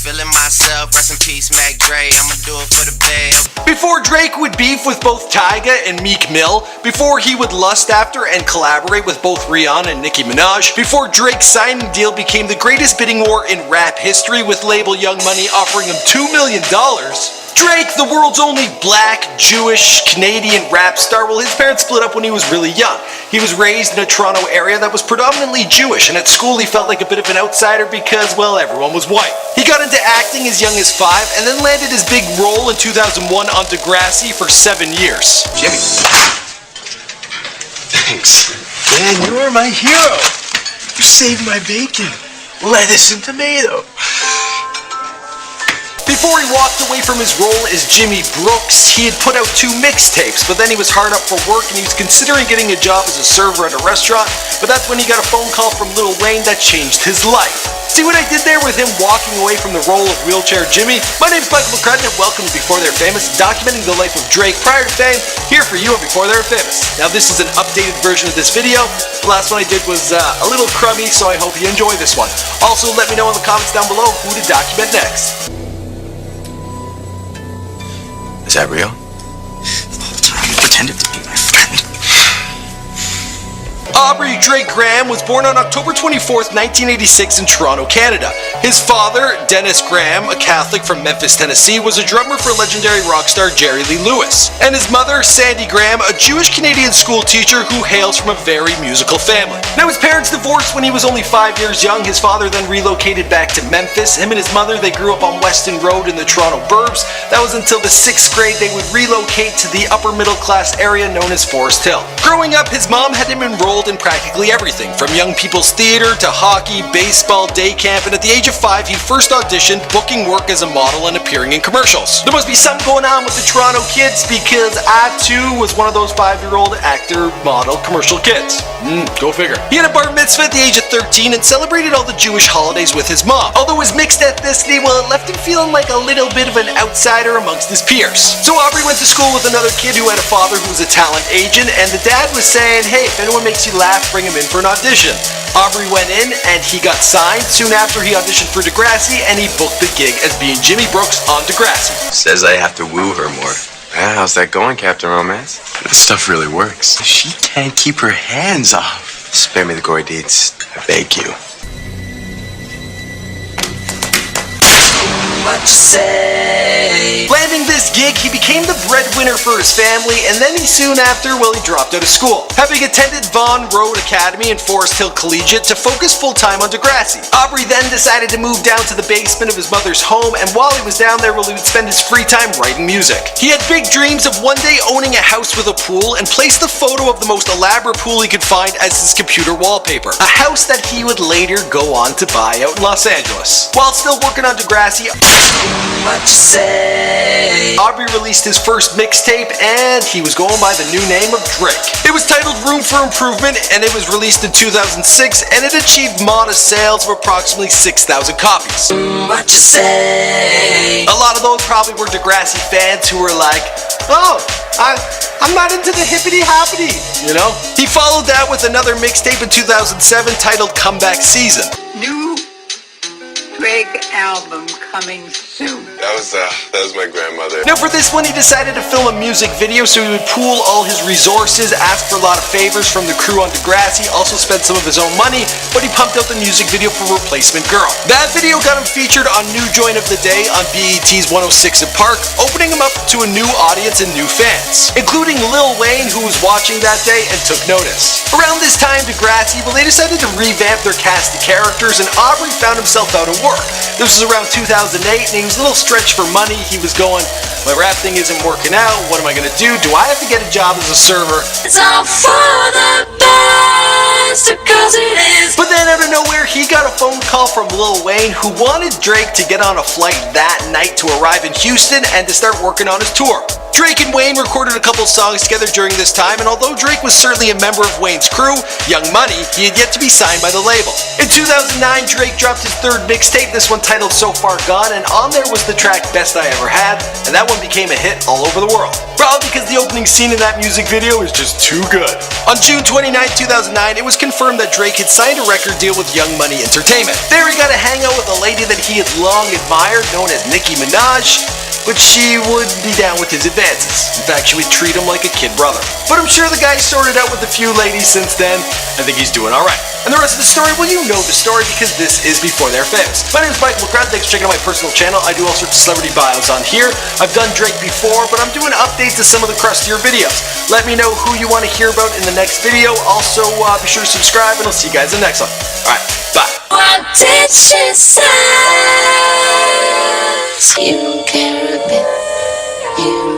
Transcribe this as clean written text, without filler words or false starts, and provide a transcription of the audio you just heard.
Feeling myself, rest in peace, Mac Dre. I'ma do it for the band. Before Drake would beef with both Tyga and Meek Mill, before he would lust after and collaborate with both Rihanna and Nicki Minaj, before Drake's signing deal became the greatest bidding war in rap history with label Young Money offering him $2 million, Drake, the world's only black, Jewish, Canadian rap star, well, his parents split up when he was really young. He was raised in a Toronto area that was predominantly Jewish, and at school he felt like a bit of an outsider because, well, everyone was white. He got into acting as young as 5 and then landed his big role in 2001 on Degrassi for 7 years. Jimmy. Thanks. Man, you are my hero. You saved my bacon. Lettuce and tomato. Before he walked away from his role as Jimmy Brooks, he had put out 2 mixtapes, but then he was hard up for work and he was considering getting a job as a server at a restaurant, but that's when he got a phone call from Lil Wayne that changed his life. See what I did there with him walking away from the role of Wheelchair Jimmy? My name's Michael McCrudden and welcome to Before They're Famous, documenting the life of Drake prior to fame, here for you on Before They're Famous. Now this is an updated version of this video. The last one I did was a little crummy, so I hope you enjoy this one. Also, let me know in the comments down below who to document next. Is that real? The whole time you pretended to be my friend. Aubrey Drake Graham was born on October 24th, 1986 in Toronto, Canada. His father, Dennis Graham, a Catholic from Memphis, Tennessee, was a drummer for legendary rock star Jerry Lee Lewis. And his mother, Sandy Graham, a Jewish-Canadian school teacher who hails from a very musical family. Now his parents divorced when he was only 5 years young. His father then relocated back to Memphis. Him and his mother, they grew up on Weston Road in the Toronto burbs. That was until the 6th grade they would relocate to the upper middle class area known as Forest Hill. Growing up, his mom had him enrolled in practically everything, from young people's theater to hockey, baseball, day camp, and at the age of 5 he first auditioned, booking work as a model and appearing in commercials. There must be something going on with the Toronto kids because I too was one of those 5-year-old actor, model, commercial kids. Go figure. He had a bar mitzvah at the age of 13 and celebrated all the Jewish holidays with his mom. Although his mixed ethnicity, well, it left him feeling like a little bit of an outsider amongst his peers. So Aubrey went to school with another kid who had a father who was a talent agent, and the dad was saying, hey, if anyone makes you laugh, bring him in for an audition. Aubrey went in and he got signed. Soon after, he auditioned for Degrassi and he booked the gig as being Jimmy Brooks on Degrassi. Says I have to woo her more. How's that going, Captain Romance? This stuff really works. She can't keep her hands off. Spare me the gory deeds, I beg you. What you say? Landing this gig, he became the breadwinner for his family, and then he soon after, well, he dropped out of school, having attended Vaughan Road Academy and Forest Hill Collegiate to focus full-time on Degrassi. Aubrey then decided to move down to the basement of his mother's home, and while he was down there, well, he would spend his free time writing music. He had big dreams of one day owning a house with a pool and placed the photo of the most elaborate pool he could find as his computer wallpaper, a house that he would later go on to buy out in Los Angeles. While still working on Degrassi, What you say? Aubrey released his first mixtape and he was going by the new name of Drake. It was titled Room for Improvement and it was released in 2006 and it achieved modest sales of approximately 6,000 copies. What you say? A lot of those probably were Degrassi fans who were like, oh, I'm not into the hippity hoppity, you know? He followed that with another mixtape in 2007 titled Comeback Season. New Drake album coming soon. That was my grandmother. Now for this one, he decided to film a music video, so he would pool all his resources, ask for a lot of favors from the crew on Degrassi, also spent some of his own money, but he pumped out the music video for Replacement Girl. That video got him featured on New Joint of the Day on BET's 106 & Park, opening him up to a new audience and new fans, including Lil Wayne, who was watching that day and took notice. Around this time, Degrassi, well, they decided to revamp their cast of characters, and Aubrey found himself out of work. This was around 2008, and he was a little stretched for money. He was going, my rap thing isn't working out, what am I gonna do? Do I have to get a job as a server? It's all for the best, because it is. But then out of nowhere, he got a phone call from Lil Wayne, who wanted Drake to get on a flight that night to arrive in Houston and to start working on his tour. Drake and Wayne recorded a couple songs together during this time, and although Drake was certainly a member of Wayne's crew, Young Money, he had yet to be signed by the label. In 2009, Drake dropped his third mixtape, this one titled So Far Gone, and on there was the track Best I Ever Had, and that one became a hit all over the world. Probably because the opening scene in that music video is just too good. On June 29, 2009, it was confirmed that Drake had signed a record deal with Young Money Entertainment. There he got to hang out with a lady that he had long admired, known as Nicki Minaj, but she would be down with his advances. In fact, she would treat him like a kid brother. But I'm sure the guy sorted out with a few ladies since then. I think he's doing alright. And the rest of the story, well, you know the story because this is Before They're Famous. My name is Mike McCracken. Thanks for checking out my personal channel. I do all sorts of celebrity bios on here. I've done Drake before, but I'm doing updates to some of the crustier videos. Let me know who you want to hear about in the next video. Also, be sure to subscribe, and I'll see you guys in the next one. Alright, bye. What did she say? You don't care a bit. You